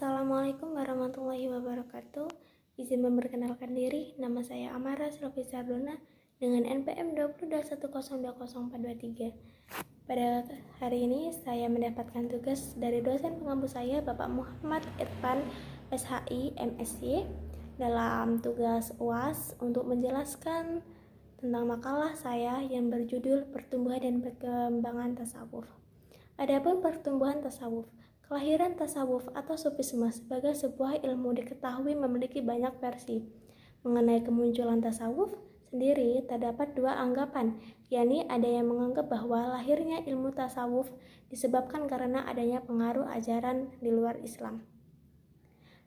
Assalamualaikum warahmatullahi wabarakatuh. Izin memperkenalkan diri, nama saya Amara Silvi Sardona dengan NPM 2021020423. Pada hari ini saya mendapatkan tugas dari dosen pengampu saya Bapak Muhammad Irfan SHI MSc dalam tugas UAS untuk menjelaskan tentang makalah saya yang berjudul Pertumbuhan dan Perkembangan Tasawuf. Adapun pertumbuhan tasawuf, kelahiran tasawuf atau sufisme sebagai sebuah ilmu diketahui memiliki banyak versi. Mengenai kemunculan tasawuf sendiri terdapat dua anggapan, yakni ada yang menganggap bahwa lahirnya ilmu tasawuf disebabkan karena adanya pengaruh ajaran di luar Islam.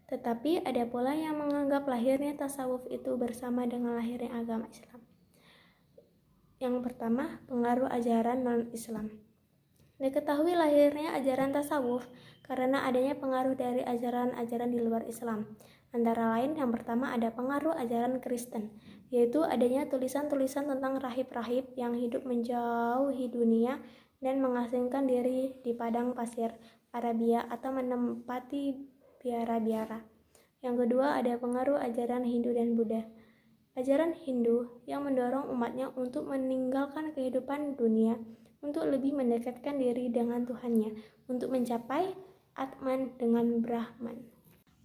Tetapi ada pula yang menganggap lahirnya tasawuf itu bersama dengan lahirnya agama Islam. Yang pertama, pengaruh ajaran non-Islam. Diketahui lahirnya ajaran tasawuf karena adanya pengaruh dari ajaran-ajaran di luar Islam. Antara lain yang pertama ada pengaruh ajaran Kristen, yaitu adanya tulisan-tulisan tentang rahib-rahib yang hidup menjauhi dunia dan mengasingkan diri di padang pasir Arabia atau menempati biara-biara. Yang kedua ada pengaruh ajaran Hindu dan Buddha. Ajaran Hindu yang mendorong umatnya untuk meninggalkan kehidupan dunia untuk lebih mendekatkan diri dengan Tuhannya, untuk mencapai Atman dengan Brahman.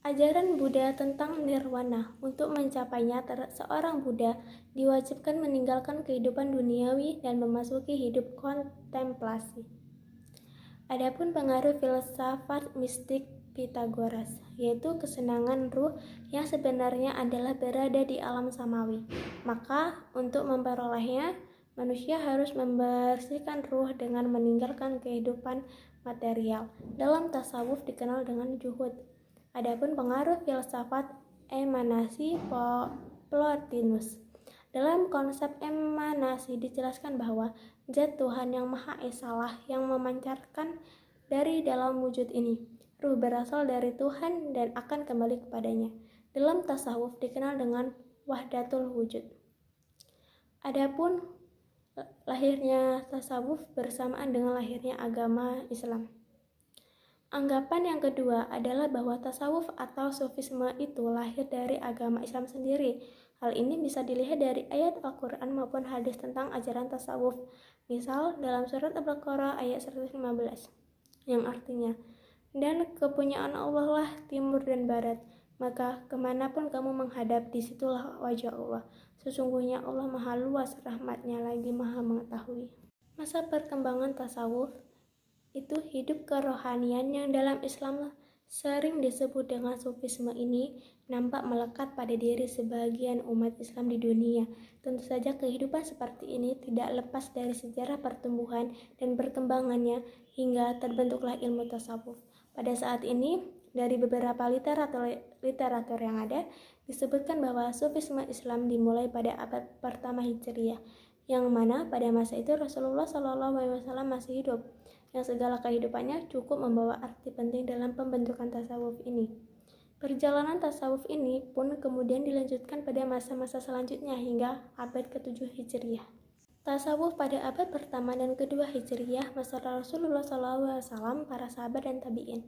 Ajaran Buddha tentang nirwana, untuk mencapainya seorang Buddha diwajibkan meninggalkan kehidupan duniawi dan memasuki hidup kontemplasi. Adapun pengaruh filsafat mistik Pitagoras, yaitu kesenangan ruh yang sebenarnya adalah berada di alam samawi. Maka untuk memperolehnya, manusia harus membersihkan ruh dengan meninggalkan kehidupan material. Dalam tasawuf dikenal dengan juhud. Adapun pengaruh filsafat emanasi Plotinus. Dalam konsep emanasi dijelaskan bahwa zat Tuhan yang Maha Esalah yang memancarkan dari dalam wujud ini. Ruh berasal dari Tuhan dan akan kembali kepadanya. Dalam tasawuf dikenal dengan wahdatul wujud. Adapun lahirnya tasawuf bersamaan dengan lahirnya agama Islam. Anggapan yang kedua adalah bahwa tasawuf atau sufisme itu lahir dari agama Islam sendiri. Hal ini bisa dilihat dari ayat Al-Quran maupun hadis tentang ajaran tasawuf. Misal dalam surat Al-Baqarah ayat 115 yang artinya, dan kepunyaan Allah lah timur dan barat, maka kemanapun kamu menghadap, disitulah wajah Allah. Sesungguhnya Allah maha luas rahmatnya lagi maha mengetahui. Masa perkembangan tasawuf itu hidup kerohanian yang dalam Islam sering disebut dengan sufisme ini nampak melekat pada diri sebagian umat Islam di dunia. Tentu saja kehidupan seperti ini tidak lepas dari sejarah pertumbuhan dan perkembangannya hingga terbentuklah ilmu tasawuf. Pada saat ini, dari beberapa literatur yang ada, disebutkan bahwa sufisme Islam dimulai pada abad pertama Hijriah, yang mana pada masa itu Rasulullah SAW masih hidup, yang segala kehidupannya cukup membawa arti penting dalam pembentukan tasawuf ini. Perjalanan tasawuf ini pun kemudian dilanjutkan pada masa-masa selanjutnya hingga abad ke-7 Hijriah. Tasawuf pada abad pertama dan kedua Hijriah, masa Rasulullah SAW, para sahabat dan tabi'in.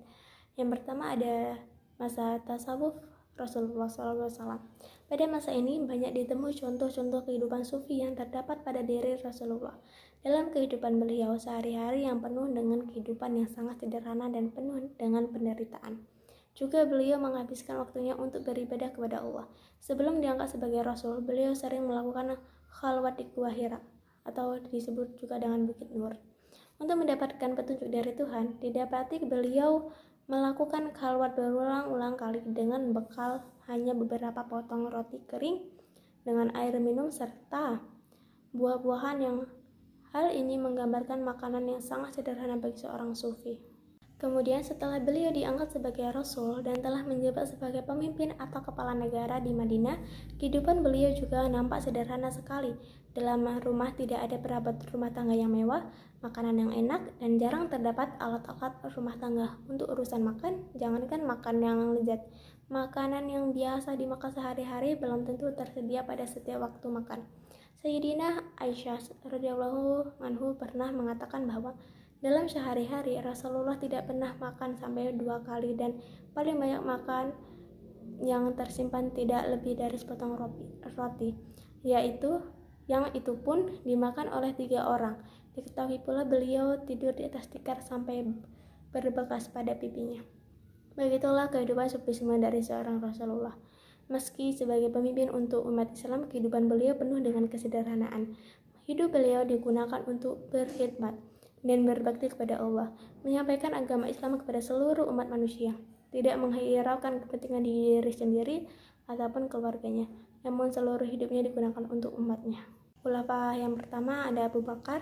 Yang pertama ada masa tasawuf Rasulullah SAW. Pada masa ini banyak ditemui contoh-contoh kehidupan sufi yang terdapat pada diri Rasulullah. Dalam kehidupan beliau sehari-hari yang penuh dengan kehidupan yang sangat sederhana dan penuh dengan penderitaan. Juga beliau menghabiskan waktunya untuk beribadah kepada Allah. Sebelum diangkat sebagai Rasul, beliau sering melakukan khalwat di Gua Hira, atau disebut juga dengan Bukit Nur. Untuk mendapatkan petunjuk dari Tuhan, didapati beliau melakukan khalwat berulang-ulang kali dengan bekal hanya beberapa potong roti kering dengan air minum serta buah-buahan yang hal ini menggambarkan makanan yang sangat sederhana bagi seorang sufi. Kemudian setelah beliau diangkat sebagai Rasul dan telah menjabat sebagai pemimpin atau kepala negara di Madinah, kehidupan beliau juga nampak sederhana sekali. Dalam rumah tidak ada perabot rumah tangga yang mewah, makanan yang enak, dan jarang terdapat alat-alat rumah tangga. Untuk urusan makan, jangankan makan yang lezat, makanan yang biasa dimakan sehari-hari belum tentu tersedia pada setiap waktu makan. Sayyidina Aisyah radhiyallahu anhu pernah mengatakan bahwa dalam sehari-hari Rasulullah tidak pernah makan sampai 2 kali dan paling banyak makan yang tersimpan tidak lebih dari sepotong roti, yaitu yang itu pun dimakan oleh 3 orang. Diketahui pula beliau tidur di atas tikar sampai berbekas pada pipinya. Begitulah kehidupan sufisme dari seorang Rasulullah. Meski sebagai pemimpin untuk umat Islam, kehidupan beliau penuh dengan kesederhanaan. Hidup beliau digunakan untuk berkhidmat dan berbakti kepada Allah, menyampaikan agama Islam kepada seluruh umat manusia, tidak menghiraukan kepentingan diri sendiri ataupun keluarganya, namun seluruh hidupnya digunakan untuk umatnya. Khulafa yang pertama ada Abu Bakar.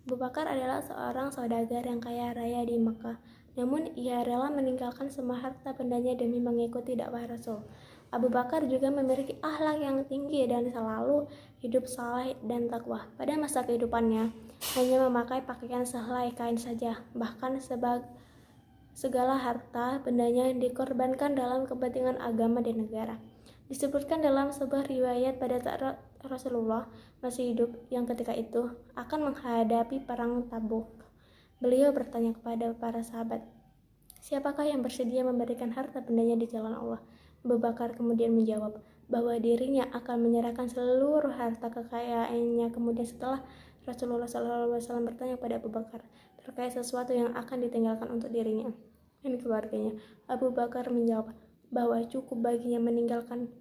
Abu Bakar adalah seorang saudagar yang kaya raya di Makkah, namun ia rela meninggalkan semua harta bendanya demi mengikuti dakwah Rasul. Abu Bakar juga memiliki akhlak yang tinggi dan selalu hidup saleh dan takwa. Pada masa kehidupannya, hanya memakai pakaian sehelai kain saja, bahkan segala harta bendanya dikorbankan dalam kepentingan agama dan negara. Disebutkan dalam sebuah riwayat pada saat Rasulullah masih hidup yang ketika itu akan menghadapi perang Tabuk. Beliau bertanya kepada para sahabat, "Siapakah yang bersedia memberikan harta bendanya di jalan Allah?" Abu Bakar kemudian menjawab bahwa dirinya akan menyerahkan seluruh harta kekayaannya. Kemudian setelah Rasulullah SAW bertanya kepada Abu Bakar terkait sesuatu yang akan ditinggalkan untuk dirinya dan keluarganya, Abu Bakar menjawab bahwa cukup baginya meninggalkan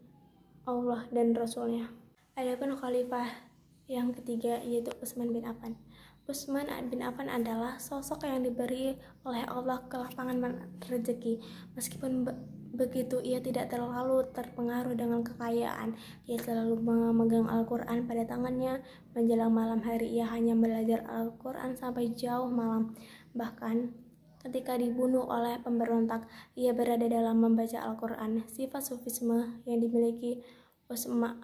Allah dan Rasulnya. Adapun khalifah yang ketiga yaitu Utsman bin Affan. Utsman bin Affan adalah sosok yang diberi oleh Allah kelapangan rezeki. Meskipun begitu, ia tidak terlalu terpengaruh dengan kekayaan. Ia selalu memegang Al-Quran pada tangannya. Menjelang malam hari, ia hanya belajar Al-Quran sampai jauh malam. Bahkan ketika dibunuh oleh pemberontak, ia berada dalam membaca Al-Quran. Sifat sufisme yang dimiliki Utsman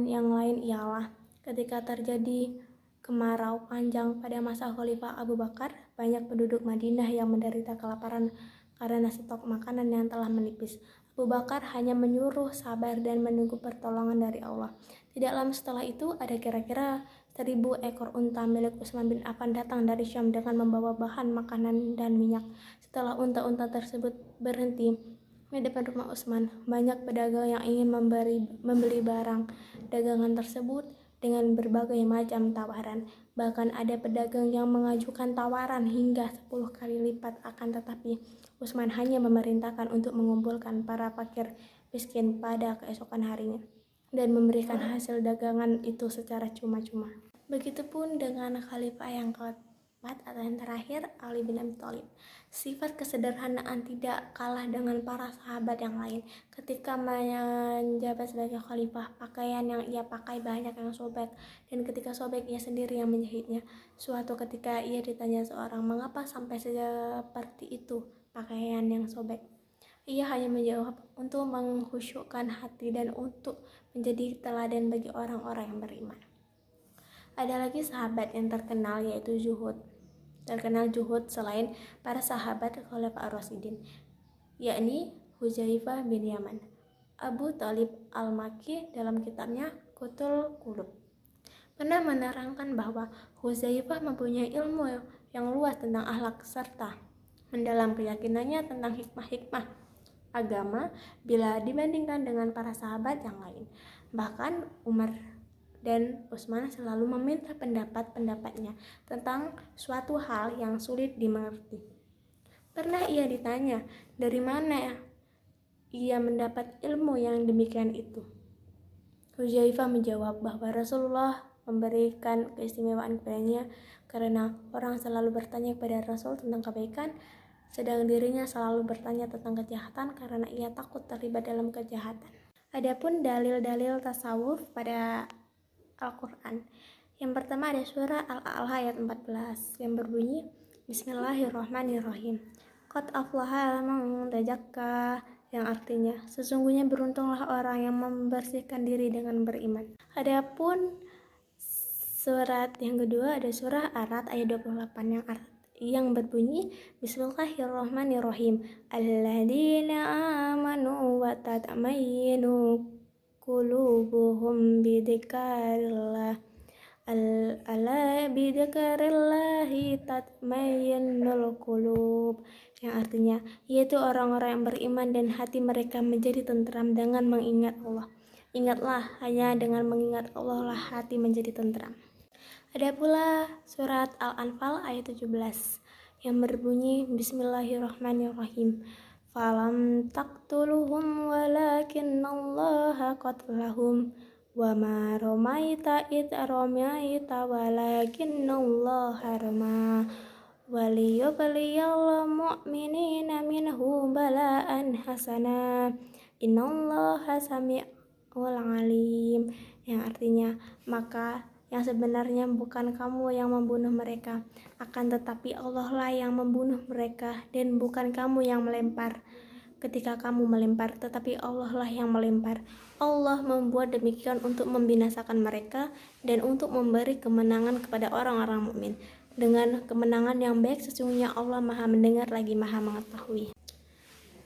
yang lain ialah ketika terjadi kemarau panjang pada masa Khalifah Abu Bakar, banyak penduduk Madinah yang menderita kelaparan karena stok makanan yang telah menipis. Abu Bakar hanya menyuruh sabar dan menunggu pertolongan dari Allah. Tidak lama setelah itu, ada kira-kira 1000 ekor unta milik Utsman bin Affan datang dari Syam dengan membawa bahan makanan dan minyak. Setelah unta-unta tersebut berhenti di depan rumah Utsman, banyak pedagang yang ingin membeli barang dagangan tersebut dengan berbagai macam tawaran. Bahkan ada pedagang yang mengajukan tawaran hingga 10 kali lipat, akan tetapi Utsman hanya memerintahkan untuk mengumpulkan para fakir miskin pada keesokan harinya dan memberikan hasil dagangan itu secara cuma-cuma. Begitupun dengan khalifah yang keempat atau yang terakhir, Ali bin Abi Thalib. Sifat kesederhanaan tidak kalah dengan para sahabat yang lain. Ketika menjabat sebagai khalifah, pakaian yang ia pakai banyak yang sobek, dan ketika sobek ia sendiri yang menjahitnya. Suatu ketika ia ditanya seorang, "Mengapa sampai seperti itu pakaian yang sobek?" Ia hanya menjawab, "Untuk mengkhusyukkan hati dan untuk menjadi teladan bagi orang-orang yang beriman." Ada lagi sahabat yang terkenal yaitu Zuhud. Terkenal Zuhud selain para sahabat Khulafaur Rasyidin, yakni Hudzaifah bin Yaman. Abu Thalib Al-Makki dalam kitabnya Qutul Qulub pernah menerangkan bahwa Hudzaifah mempunyai ilmu yang luas tentang akhlak serta mendalam keyakinannya tentang hikmah-hikmah agama bila dibandingkan dengan para sahabat yang lain. Bahkan Umar dan Utsman selalu meminta pendapat-pendapatnya tentang suatu hal yang sulit dimengerti. Pernah ia ditanya dari mana ia mendapat ilmu yang demikian itu. Hudzaifah menjawab bahwa Rasulullah memberikan keistimewaan kepadanya karena orang selalu bertanya kepada Rasul tentang kebaikan, sedang dirinya selalu bertanya tentang kejahatan karena ia takut terlibat dalam kejahatan. Adapun dalil-dalil tasawuf pada Al-Quran. Yang pertama ada surah Al-A'la ayat 14 yang berbunyi, Bismillahirrahmanirrahim. Qad aflaha man tazakka, yang artinya sesungguhnya beruntunglah orang yang membersihkan diri dengan beriman. Adapun surat yang kedua ada surah Ar-Ra'd ayat 28 yang berbunyi Bismillahirrahmanirrahim. Alladzina amanu wa tatmainu qulubuhum bidzikrillah. Ala bidzikrillahi tatmainnul qulub. yang artinya yaitu orang-orang yang beriman dan hati mereka menjadi tentram dengan mengingat Allah. Ingatlah, hanya dengan mengingat Allah lah hati menjadi tentram. Ada pula surat Al-Anfal ayat 17 yang berbunyi Bismillahirrahmanirrahim. Falam taqtuluhum walakinnallaha qatlahum wa ma ramaita id ramaita walakinnallaha rama waliyubliyal mu'minina minhu bala'an hasana innallaha sami'ul alim, yang artinya maka yang sebenarnya bukan kamu yang membunuh mereka, akan tetapi Allah lah yang membunuh mereka, dan bukan kamu yang melempar ketika kamu melempar, tetapi Allah lah yang melempar. Allah membuat demikian untuk membinasakan mereka dan untuk memberi kemenangan kepada orang-orang mukmin. Dengan kemenangan yang baik, sesungguhnya Allah Maha mendengar lagi Maha mengetahui.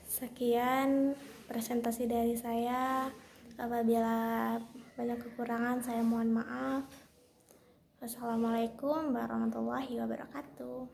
Sekian presentasi dari saya. Apabila banyak kekurangan, saya mohon maaf. Wassalamualaikum warahmatullahi wabarakatuh.